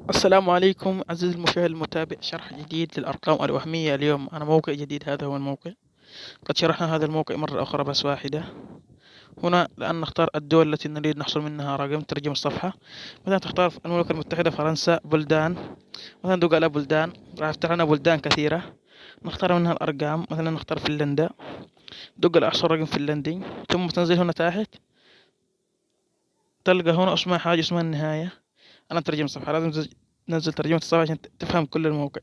السلام عليكم عزيزي المشاهد المتابع، شرح جديد للأرقام الوهمية. اليوم أنا موقع جديد، هذا هو الموقع. قد شرحنا هذا الموقع مرة أخرى بس واحدة. هنا الآن نختار الدول التي نريد نحصل منها رقم ترجم الصفحة. مثلا تختار المملكة المتحدة، فرنسا، بلدان. مثلا ندق على بلدان، راح يفتح لنا بلدان كثيرة. نختار منها الأرقام، مثلا نختار فنلندا. دق على أحسن رقم فنلندي، ثم تنزل هنا تحت. تلقى هنا اسمها حاجة اسمها النهاية. أنا أترجم الصفحة، لازم تنزل ترجمة الصفحة عشان تفهم كل الموقع.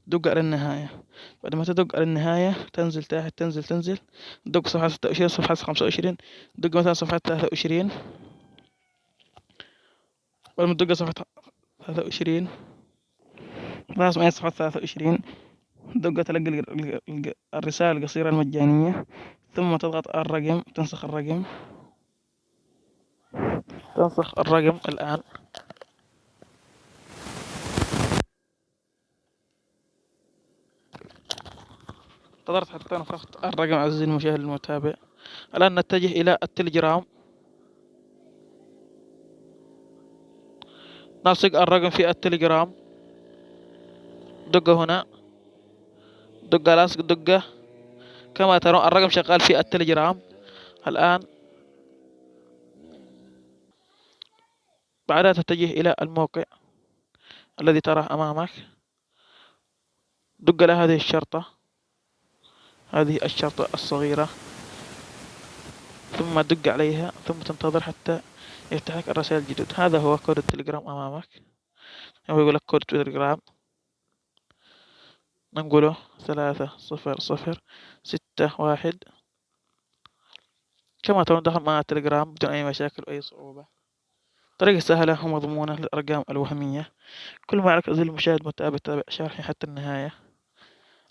دق على النهاية. بعد ما تدق على النهاية تنزل تحت، تنزل. دق صفحة 26، صفحة 25. دق مثلا صفحة 23. بعد ما تدق صفحة 23، لازم صفحة 23. دق تلقى الرسالة القصيرة المجانية، ثم تضغط على الرقم، تنسخ الرقم. الآن. انتظرت حتى نسخت الرقم عزيزي المشاهد المتابع. الآن نتجه إلى التليجرام. نلصق الرقم في التليجرام. دقة هنا، دقة لاصق دقة. كما ترون الرقم شغال في التليجرام الآن. بعدها تتجه إلى الموقع الذي تراه أمامك. دق على هذه الشرطة، هذه الشرطة الصغيرة، ثم دق عليها، ثم تنتظر حتى يفتح لك الرسائل الجديد. هذا هو كود التليجرام أمامك. هو يقول لك كود التليجرام، نقوله 30061. كما ترون دخل مع التليجرام بدون أي مشاكل وأي صعوبة. طريقة سهلة ومضمونة للأرقام الوهمية. كل ما عليك عزيزي المشاهد متابع، تابع شرحي حتى النهاية.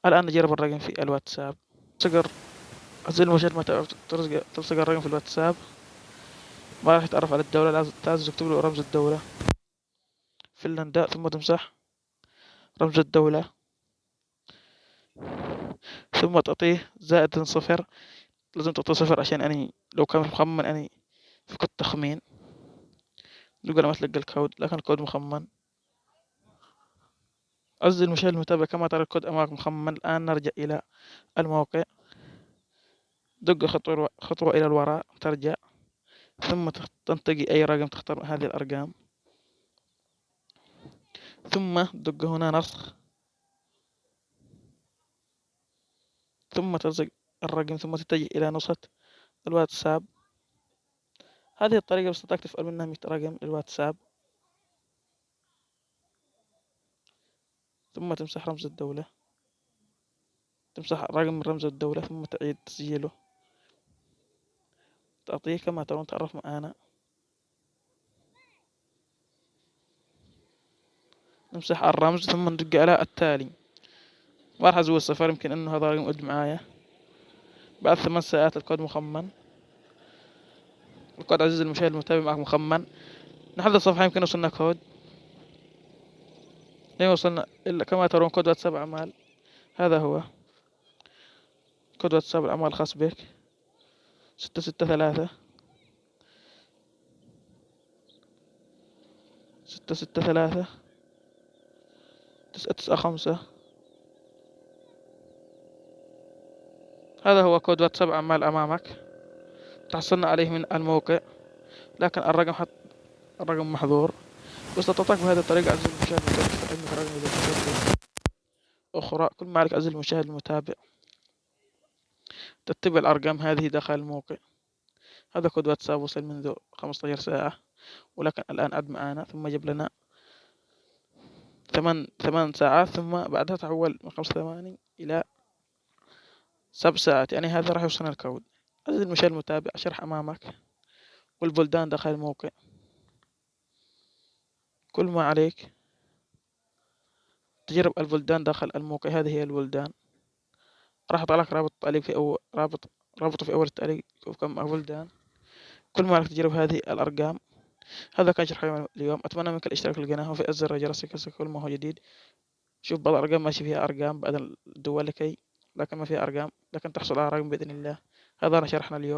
الآن نجرب الرقم في الواتساب. تلصق عزيزي المشاهد متابع، تلصق الرقم في الواتساب. ما راح يتعرف على الدولة، لازم تكتب له رمز الدولة فنلندا، ثم تمسح رمز الدولة، ثم تعطيه زائد صفر. لازم تعطيه صفر عشان أني لو كان مخمن أني في التخمين يقول ما تلقى الكود، لكن الكود مخمن. عزيزي المشاهد المتابع، كما ترى الكود أمامك مخمن. الآن نرجع إلى الموقع. دق خطوة إلى الوراء، ترجع، ثم تنتقي أي رقم تختار من هذه الأرقام، ثم دق هنا نسخ، ثم تلصق الرقم، ثم تتجه إلى نسخة الواتساب. هذه الطريقة بس تفعل منها 100 رقم للواتساب. ثم تمسح رمز الدولة، تمسح الرقم من رمز الدولة، ثم تعيد تسجيله. تعطيه كما ترون، تعرف معانا. نمسح الرمز ثم ندق على التالي. ما راح أزود صفر، يمكن إنه هذا الرقم يعد معايا. بعد 8 ساعات الكود مخمن. الكود عزيزي المشاهد المتابع معك مخمن. نحدد الصفحة، يمكن وصلنا كود. لين وصلنا إلا كما ترون كود واتساب أعمال. هذا هو كود واتساب الأعمال الخاص بك، 663 663 995. هذا هو كود واتساب أعمال أمامك، تحصلنا عليه من الموقع، لكن الرقم محظور. واستطعتك بهذه الطريقة عزيزي المشاهد المتابع تستخدم الرقم إذا أخرى. كل ما عليك عزيزي المشاهد المتابع تتبع الأرقام هذه داخل الموقع. هذا كود واتساب وصل منذ 15 ساعة، ولكن الآن عد معانا، ثم جاب لنا 8 ساعات، ثم بعدها تحول من 85 إلى 7 ساعات. يعني هذا راح يوصلنا الكود. عزيزي المشاهد المتابع شرح أمامك والبلدان داخل الموقع. كل ما عليك تجرب البلدان داخل الموقع. هذه هي البلدان. راح أضع لك رابط تعليق في أول رابطه في أول التعليق كم بلدان. كل ما عليك تجرب هذه الأرقام. هذا كان شرح اليوم. أتمنى منك الاشتراك في القناة وفي زر الجرس ليصلك كل ما هو جديد. شوف بعض الأرقام ماشي فيها أرقام بعد الدول لكن ما فيها أرقام، لكن تحصل على رقم بإذن الله. هذا أنا شرحنا اليوم.